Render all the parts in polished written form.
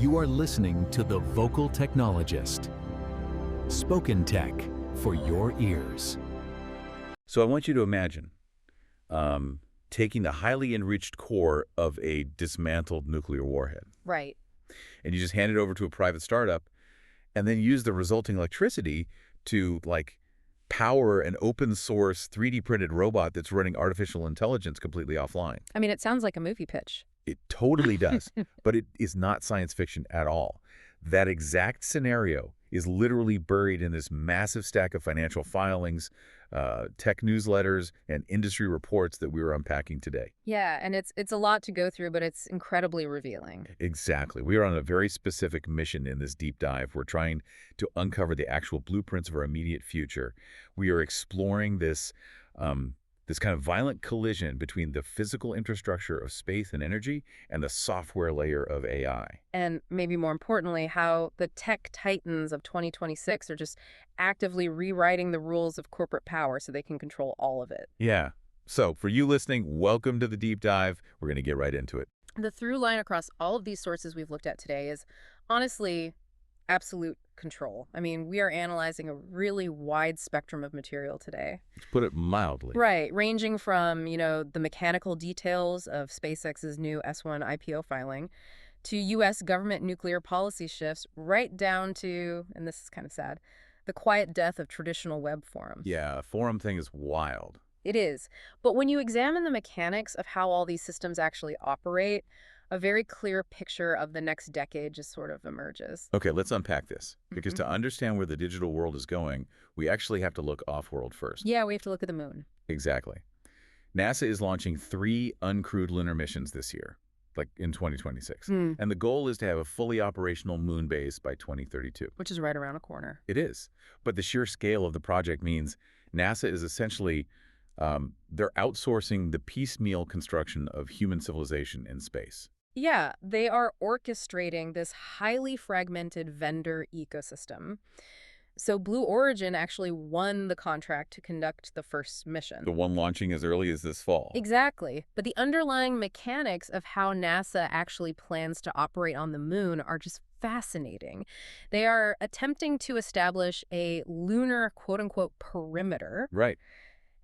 You are listening to The Vocal Technologist. Spoken tech for your ears. So I want you to imagine taking the highly enriched core of a dismantled nuclear warhead. Right. And you just hand it over to a private startup and then use the resulting electricity to, power an open source 3D printed robot that's running artificial intelligence completely offline. I mean, it sounds like a movie pitch. It totally does, but it is not science fiction at all. That exact scenario is literally buried in this massive stack of financial filings, tech newsletters, and industry reports that we were unpacking today. Yeah, and it's a lot to go through, but it's incredibly revealing. Exactly. We are on a very specific mission in this deep dive. We're trying to uncover the actual blueprints of our immediate future. We are exploring this kind of violent collision between the physical infrastructure of space and energy and the software layer of AI. And maybe more importantly, how the tech titans of 2026 are just actively rewriting the rules of corporate power so they can control all of it. Yeah. So for you listening, welcome to the deep dive. We're going to get right into it. The through line across all of these sources we've looked at today is honestly absolute control. I mean, we are analyzing a really wide spectrum of material today. Let's put it mildly. Right, ranging from, the mechanical details of SpaceX's new S1 IPO filing to U.S. government nuclear policy shifts right down to, and this is kind of sad, the quiet death of traditional web forums. Yeah, a forum thing is wild. It is. But when you examine the mechanics of how all these systems actually operate, a very clear picture of the next decade just sort of emerges. Okay, let's unpack this. Because to understand where the digital world is going, we actually have to look off-world first. Yeah, we have to look at the moon. Exactly. NASA is launching 3 uncrewed lunar missions this year, in 2026. And the goal is to have a fully operational moon base by 2032. Which is right around a corner. It is. But the sheer scale of the project means NASA is essentially, they're outsourcing the piecemeal construction of human civilization in space. Yeah, they are orchestrating this highly fragmented vendor ecosystem. So Blue Origin actually won the contract to conduct the first mission. The one launching as early as this fall. Exactly. But the underlying mechanics of how NASA actually plans to operate on the moon are just fascinating. They are attempting to establish a lunar quote-unquote perimeter. Right.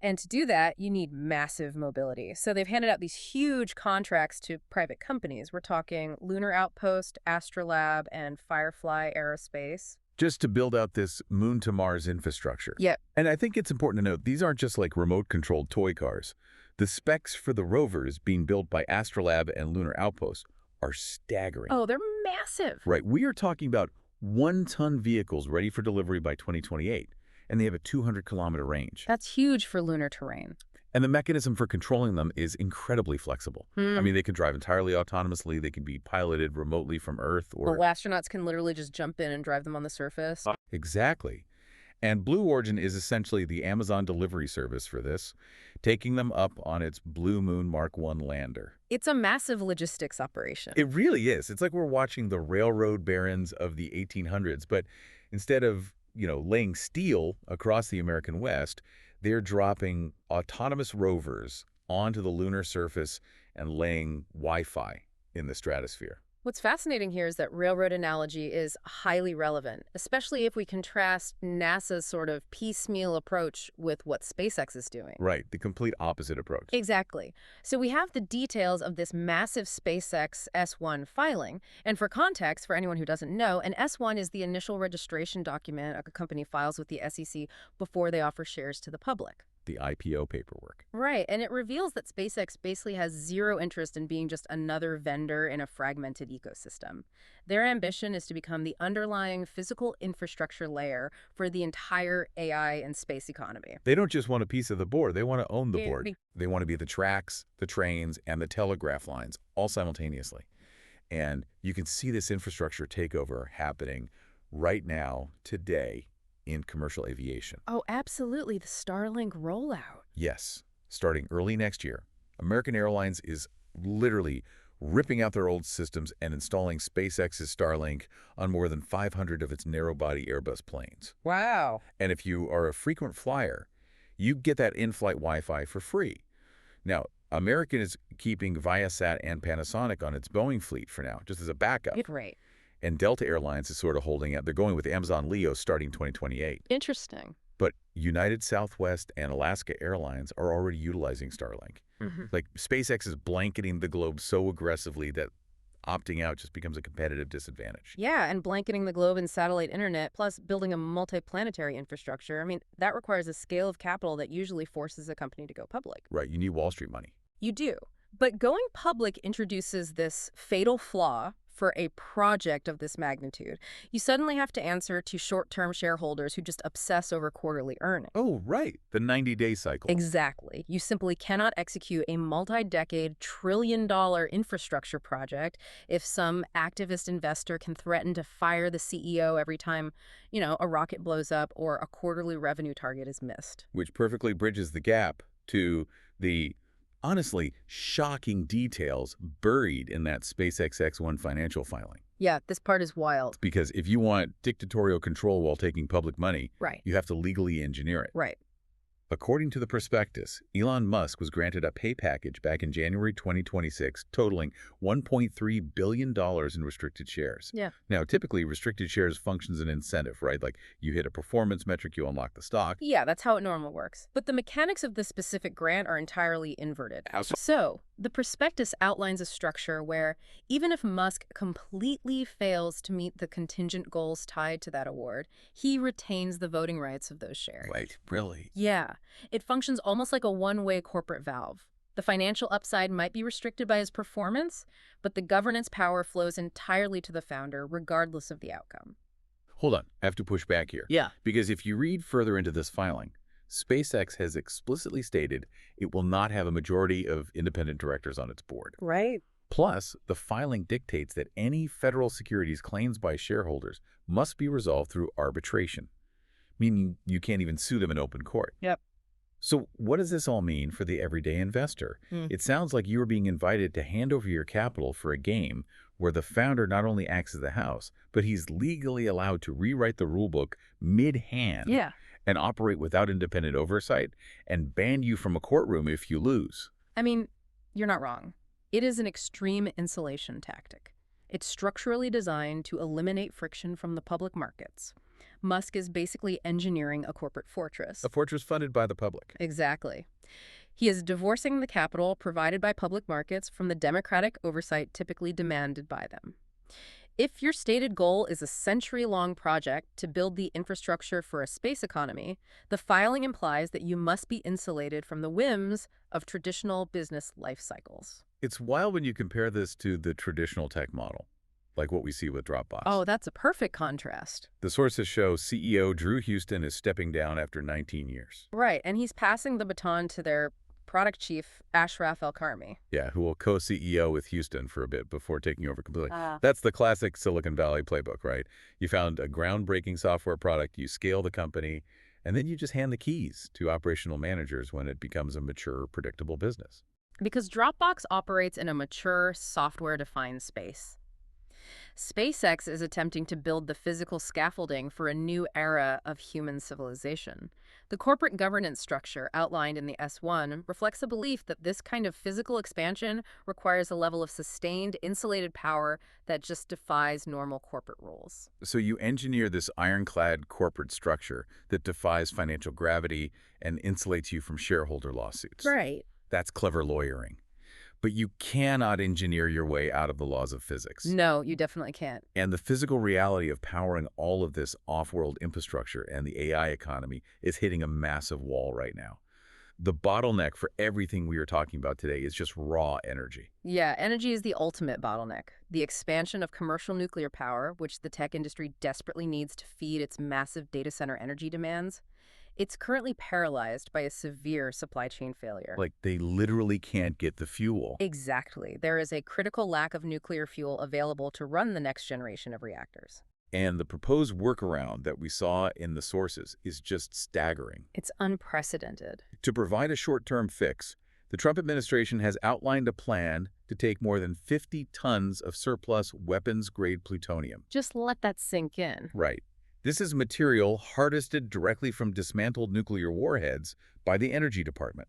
And to do that, you need massive mobility. So they've handed out these huge contracts to private companies. We're talking Lunar Outpost, Astrolab, and Firefly Aerospace. Just to build out this moon to Mars infrastructure. Yep. And I think it's important to note, these aren't just remote-controlled toy cars. The specs for the rovers being built by Astrolab and Lunar Outpost are staggering. Oh, they're massive. Right. We are talking about 1-ton vehicles ready for delivery by 2028. And they have a 200-kilometer range. That's huge for lunar terrain. And the mechanism for controlling them is incredibly flexible. I mean, they can drive entirely autonomously. They can be piloted remotely from Earth. Well, astronauts can literally just jump in and drive them on the surface. Exactly. And Blue Origin is essentially the Amazon delivery service for this, taking them up on its Blue Moon Mark I lander. It's a massive logistics operation. It really is. It's like we're watching the railroad barons of the 1800s, but instead of laying steel across the American West, they're dropping autonomous rovers onto the lunar surface and laying Wi-Fi in the stratosphere. What's fascinating here is that railroad analogy is highly relevant, especially if we contrast NASA's sort of piecemeal approach with what SpaceX is doing. Right, the complete opposite approach. Exactly. So we have the details of this massive SpaceX S1 filing. And for context, for anyone who doesn't know, an S1 is the initial registration document a company files with the SEC before they offer shares to the public. The IPO paperwork. Right, and it reveals that SpaceX basically has zero interest in being just another vendor in a fragmented ecosystem. Their ambition is to become the underlying physical infrastructure layer for the entire AI and space economy. They don't just want a piece of the board, they want to own the board. They want to be the tracks, the trains, and the telegraph lines, all simultaneously. And you can see this infrastructure takeover happening right now, today, in commercial aviation. Oh, absolutely. The Starlink rollout. Yes. Starting early next year, American Airlines is literally ripping out their old systems and installing SpaceX's Starlink on more than 500 of its narrow-body Airbus planes. Wow. And if you are a frequent flyer, you get that in-flight Wi-Fi for free. Now, American is keeping Viasat and Panasonic on its Boeing fleet for now, just as a backup. Right. And Delta Airlines is sort of holding out. They're going with Amazon Leo starting 2028. Interesting. But United Southwest and Alaska Airlines are already utilizing Starlink. Like, SpaceX is blanketing the globe so aggressively that opting out just becomes a competitive disadvantage. Yeah, and blanketing the globe in satellite internet, plus building a multi-planetary infrastructure, I mean, that requires a scale of capital that usually forces a company to go public. Right, you need Wall Street money. You do. But going public introduces this fatal flaw for a project of this magnitude. You suddenly have to answer to short-term shareholders who just obsess over quarterly earnings. Oh, right, the 90-day cycle. Exactly. You simply cannot execute a multi-decade, trillion-dollar infrastructure project if some activist investor can threaten to fire the CEO every time, a rocket blows up or a quarterly revenue target is missed. Which perfectly bridges the gap to the honestly shocking details buried in that SpaceX X1 financial filing. Yeah, this part is wild. Because if you want dictatorial control while taking public money, Right. you have to legally engineer it. Right. According to the prospectus, Elon Musk was granted a pay package back in January 2026 totaling $1.3 billion in restricted shares. Yeah. Now, typically, restricted shares functions as an incentive, right? Like, you hit a performance metric, you unlock the stock. Yeah, that's how it normally works. But the mechanics of this specific grant are entirely inverted. How so? So, the prospectus outlines a structure where even if Musk completely fails to meet the contingent goals tied to that award, he retains the voting rights of those shares. Wait, really? Yeah, it functions almost like a one-way corporate valve. The financial upside might be restricted by his performance, but the governance power flows entirely to the founder, regardless of the outcome. Hold on, I have to push back here. Yeah. Because if you read further into this filing, SpaceX has explicitly stated it will not have a majority of independent directors on its board. Right. Plus, the filing dictates that any federal securities claims by shareholders must be resolved through arbitration, meaning you can't even sue them in open court. Yep. So what does this all mean for the everyday investor? It sounds like you are being invited to hand over your capital for a game where the founder not only acts as the house, but he's legally allowed to rewrite the rulebook mid-hand and operate without independent oversight and ban you from a courtroom if you lose. I mean, you're not wrong. It is an extreme insulation tactic. It's structurally designed to eliminate friction from the public markets. Musk is basically engineering a corporate fortress. A fortress funded by the public. Exactly. He is divorcing the capital provided by public markets from the democratic oversight typically demanded by them. If your stated goal is a century-long project to build the infrastructure for a space economy, the filing implies that you must be insulated from the whims of traditional business life cycles. It's wild when you compare this to the traditional tech model, like what we see with Dropbox. Oh, that's a perfect contrast. The sources show CEO Drew Houston is stepping down after 19 years. Right, and he's passing the baton to their product chief, Ashraf El-Karmi. Yeah, who will co-CEO with Houston for a bit before taking over completely. That's the classic Silicon Valley playbook, right? You found a groundbreaking software product, you scale the company, and then you just hand the keys to operational managers when it becomes a mature, predictable business. Because Dropbox operates in a mature, software-defined space. SpaceX is attempting to build the physical scaffolding for a new era of human civilization. The corporate governance structure outlined in the S1 reflects a belief that this kind of physical expansion requires a level of sustained, insulated power that just defies normal corporate rules. So you engineer this ironclad corporate structure that defies financial gravity and insulates you from shareholder lawsuits. Right. That's clever lawyering. But you cannot engineer your way out of the laws of physics. No, you definitely can't. And the physical reality of powering all of this off-world infrastructure and the AI economy is hitting a massive wall right now. The bottleneck for everything we are talking about today is just raw energy. Yeah, energy is the ultimate bottleneck. The expansion of commercial nuclear power, which the tech industry desperately needs to feed its massive data center energy demands, it's currently paralyzed by a severe supply chain failure. Like, they literally can't get the fuel. Exactly. There is a critical lack of nuclear fuel available to run the next generation of reactors. And the proposed workaround that we saw in the sources is just staggering. It's unprecedented. To provide a short-term fix, the Trump administration has outlined a plan to take more than 50 tons of surplus weapons-grade plutonium. Just let that sink in. Right. This is material harvested directly from dismantled nuclear warheads by the Energy Department.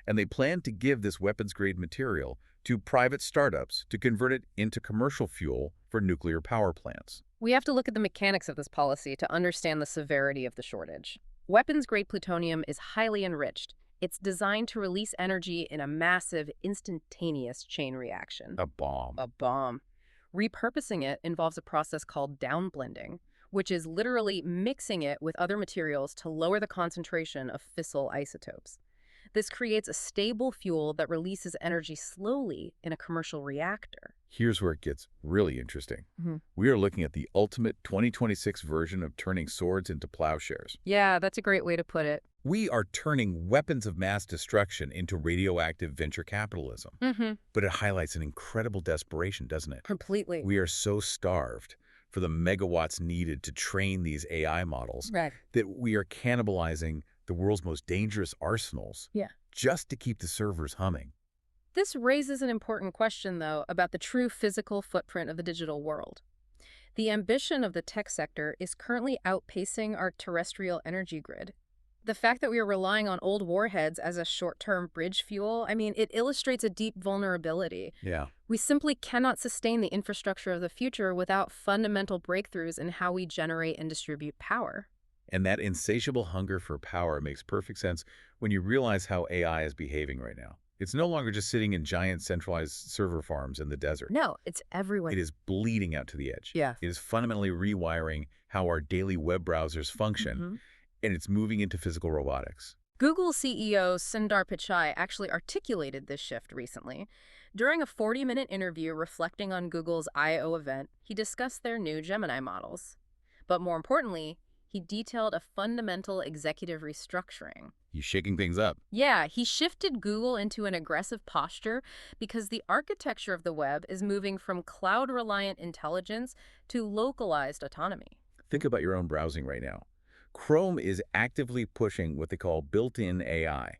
And they plan to give this weapons-grade material to private startups to convert it into commercial fuel for for nuclear power plants. We have to look at the mechanics of this policy to understand the severity of the shortage. Weapons-grade plutonium is highly enriched. It's designed to release energy in a massive, instantaneous chain reaction. A bomb. A bomb. Repurposing it involves a process called downblending, which is literally mixing it with other materials to lower the concentration of fissile isotopes. This creates a stable fuel that releases energy slowly in a commercial reactor. Here's where it gets really interesting. Mm-hmm. We are looking at the ultimate 2026 version of turning swords into plowshares. Yeah, that's a great way to put it. We are turning weapons of mass destruction into radioactive venture capitalism. Mm-hmm. But it highlights an incredible desperation, doesn't it? Completely. We are so starved for the megawatts needed to train these AI models that we are cannibalizing the world's most dangerous arsenals just to keep the servers humming. This raises an important question, though, about the true physical footprint of the digital world. The ambition of the tech sector is currently outpacing our terrestrial energy grid. The fact that we are relying on old warheads as a short-term bridge fuel, it illustrates a deep vulnerability. Yeah. We simply cannot sustain the infrastructure of the future without fundamental breakthroughs in how we generate and distribute power. And that insatiable hunger for power makes perfect sense when you realize how AI is behaving right now. It's no longer just sitting in giant centralized server farms in the desert. No, it's everywhere. It is bleeding out to the edge. Yeah. It is fundamentally rewiring how our daily web browsers function, and it's moving into physical robotics. Google CEO Sundar Pichai actually articulated this shift recently. During a 40-minute interview reflecting on Google's I/O event, he discussed their new Gemini models. But more importantly, he detailed a fundamental executive restructuring. He's shaking things up. Yeah, he shifted Google into an aggressive posture because the architecture of the web is moving from cloud-reliant intelligence to localized autonomy. Think about your own browsing right now. Chrome is actively pushing what they call built-in AI.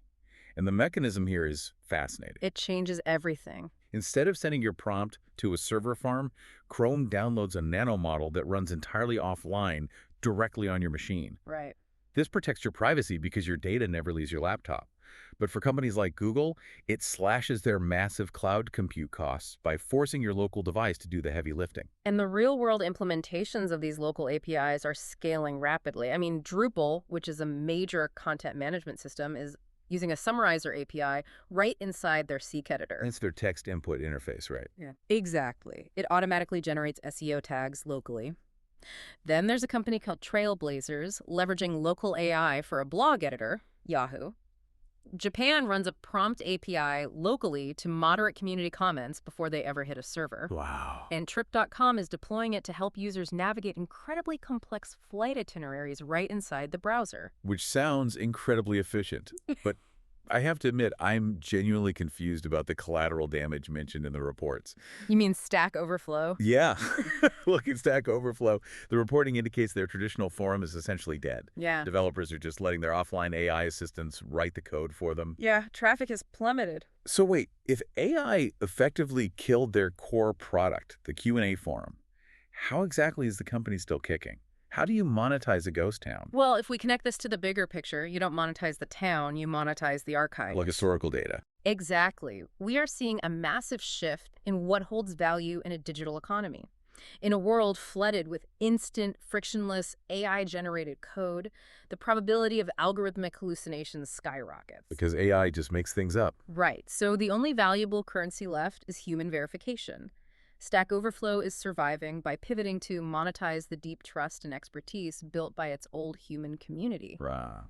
And the mechanism here is fascinating. It changes everything. Instead of sending your prompt to a server farm, Chrome downloads a nano model that runs entirely offline directly on your machine. Right. This protects your privacy because your data never leaves your laptop. But for companies like Google, it slashes their massive cloud compute costs by forcing your local device to do the heavy lifting. And the real-world implementations of these local APIs are scaling rapidly. Drupal, which is a major content management system, is using a summarizer API right inside their Seek editor. It's their text input interface, right? Yeah, exactly. It automatically generates SEO tags locally. Then there's a company called Trailblazers, leveraging local AI for a blog editor, Yahoo. Japan runs a prompt API locally to moderate community comments before they ever hit a server. Wow. And Trip.com is deploying it to help users navigate incredibly complex flight itineraries right inside the browser. Which sounds incredibly efficient, but I have to admit, I'm genuinely confused about the collateral damage mentioned in the reports. You mean Stack Overflow? Yeah. Look at Stack Overflow. The reporting indicates their traditional forum is essentially dead. Yeah. Developers are just letting their offline AI assistants write the code for them. Yeah, traffic has plummeted. So wait, if AI effectively killed their core product, the Q&A forum, how exactly is the company still kicking? How do you monetize a ghost town? Well, if we connect this to the bigger picture, you don't monetize the town, you monetize the archive. Like historical data. Exactly. We are seeing a massive shift in what holds value in a digital economy. In a world flooded with instant, frictionless, AI-generated code, the probability of algorithmic hallucinations skyrockets. Because AI just makes things up. Right. So the only valuable currency left is human verification. Stack Overflow is surviving by pivoting to monetize the deep trust and expertise built by its old human community. Rah.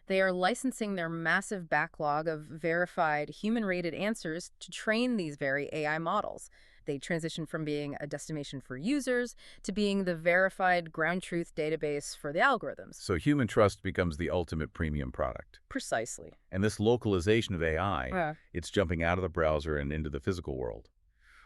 They are licensing their massive backlog of verified, human-rated answers to train these very AI models. They transition from being a destination for users to being the verified ground truth database for the algorithms. So human trust becomes the ultimate premium product. Precisely. And this localization of AI, it's jumping out of the browser and into the physical world.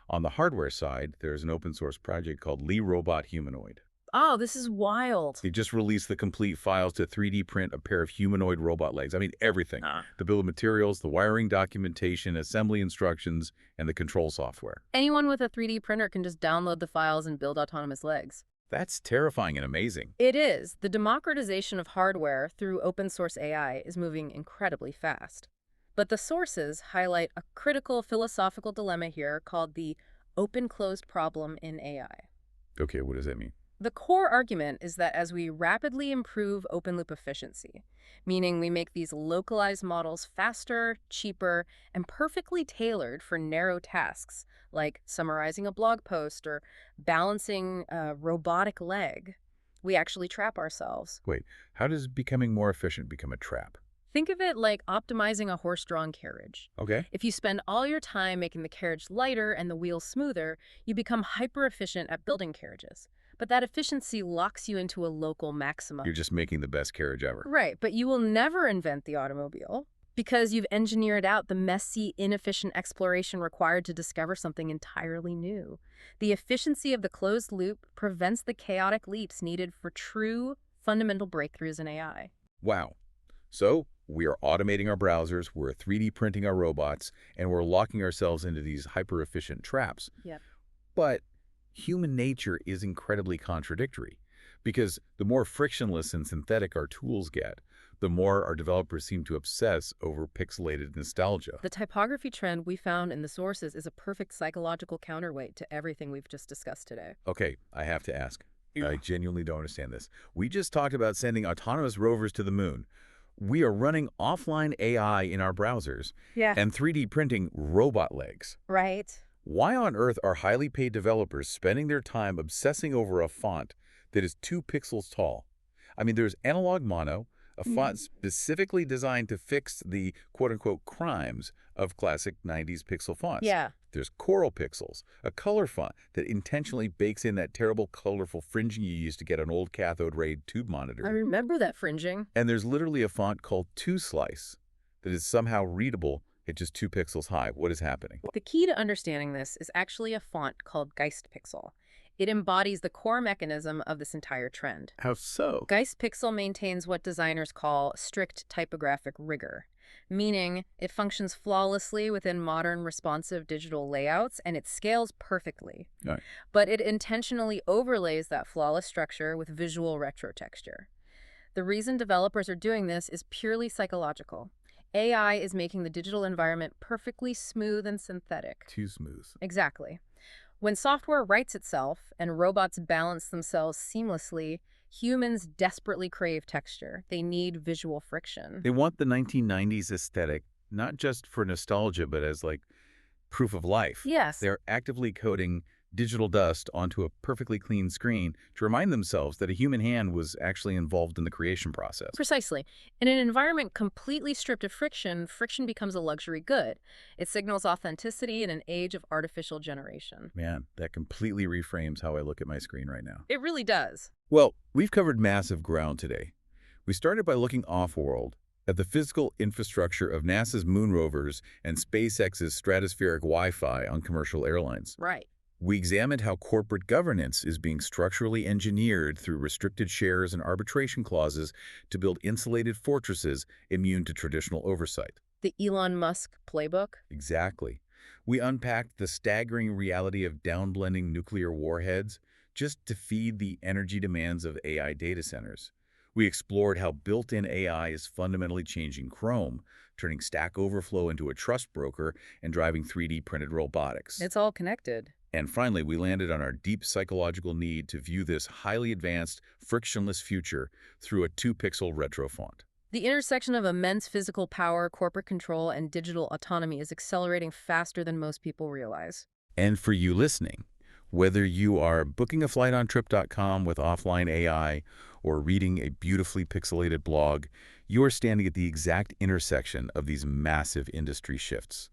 On the hardware side, there's an open source project called Lee Robot Humanoid. Oh, this is wild. They just released the complete files to 3D print a pair of humanoid robot legs. Everything. The bill of materials, the wiring documentation, assembly instructions, and the control software. Anyone with a 3D printer can just download the files and build autonomous legs. That's terrifying and amazing. It is. The democratization of hardware through open source AI is moving incredibly fast. But the sources highlight a critical philosophical dilemma here called the open-closed problem in AI. Okay, what does that mean? The core argument is that as we rapidly improve open-loop efficiency, meaning we make these localized models faster, cheaper, and perfectly tailored for narrow tasks, like summarizing a blog post or balancing a robotic leg, we actually trap ourselves. Wait, how does becoming more efficient become a trap? Think of it like optimizing a horse-drawn carriage. Okay. If you spend all your time making the carriage lighter and the wheels smoother, you become hyper-efficient at building carriages. But that efficiency locks you into a local maximum. You're just making the best carriage ever. Right, but you will never invent the automobile because you've engineered out the messy, inefficient exploration required to discover something entirely new. The efficiency of the closed loop prevents the chaotic leaps needed for true, fundamental breakthroughs in AI. Wow. So we are automating our browsers, we're 3D printing our robots, and we're locking ourselves into these hyper-efficient traps. Yep. But human nature is incredibly contradictory, because the more frictionless and synthetic our tools get, the more our developers seem to obsess over pixelated nostalgia. The typography trend we found in the sources is a perfect psychological counterweight to everything we've just discussed today. Okay, I have to ask. I genuinely don't understand this. We just talked about sending autonomous rovers to the moon. We are running offline AI in our browsers Yeah. and 3D printing robot legs. Right. Why on earth are highly paid developers spending their time obsessing over a font that is 2 pixels tall? I mean, there's analog mono, a font specifically designed to fix the quote-unquote crimes of classic 90s pixel fonts. Yeah. There's Coral Pixels, a color font that intentionally bakes in that terrible colorful fringing you used to get on old cathode ray tube monitor. I remember that fringing. And there's literally a font called 2Slice that is somehow readable at just 2 pixels high. What is happening? The key to understanding this is actually a font called Geist Pixel. It embodies the core mechanism of this entire trend. How so? Geist Pixel maintains what designers call strict typographic rigor, meaning it functions flawlessly within modern responsive digital layouts and it scales perfectly. All right. But it intentionally overlays that flawless structure with visual retro texture. The reason developers are doing this is purely psychological. AI is making the digital environment perfectly smooth and synthetic. Too smooth. Exactly. When software writes itself and robots balance themselves seamlessly, humans desperately crave texture. They need visual friction. They want the 1990s aesthetic, not just for nostalgia, but as like proof of life. Yes. They're actively coding digital dust onto a perfectly clean screen to remind themselves that a human hand was actually involved in the creation process. Precisely. In an environment completely stripped of friction, friction becomes a luxury good. It signals authenticity in an age of artificial generation. Man, that completely reframes how I look at my screen right now. It really does. Well, we've covered massive ground today. We started by looking off-world at the physical infrastructure of NASA's moon rovers and SpaceX's stratospheric Wi-Fi on commercial airlines. Right. We examined how corporate governance is being structurally engineered through restricted shares and arbitration clauses to build insulated fortresses immune to traditional oversight. The Elon Musk playbook? Exactly. We unpacked the staggering reality of downblending nuclear warheads just to feed the energy demands of AI data centers. We explored how built-in AI is fundamentally changing Chrome, turning Stack Overflow into a trust broker and driving 3D printed robotics. It's all connected. And finally, we landed on our deep psychological need to view this highly advanced, frictionless future through a 2-pixel retro font. The intersection of immense physical power, corporate control, and digital autonomy is accelerating faster than most people realize. And for you listening, whether you are booking a flight on trip.com with offline AI or reading a beautifully pixelated blog, you are standing at the exact intersection of these massive industry shifts.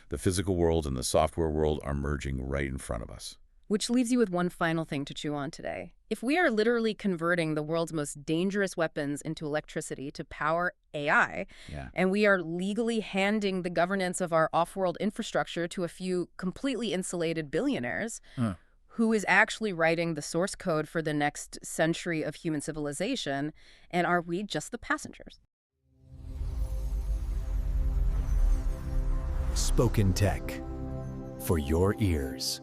The physical world and the software world are merging right in front of us. Which leaves you with one final thing to chew on today. If we are literally converting the world's most dangerous weapons into electricity to power AI, and we are legally handing the governance of our off-world infrastructure to a few completely insulated billionaires, who is actually writing the source code for the next century of human civilization, and are we just the passengers? Spoken Tech for your ears.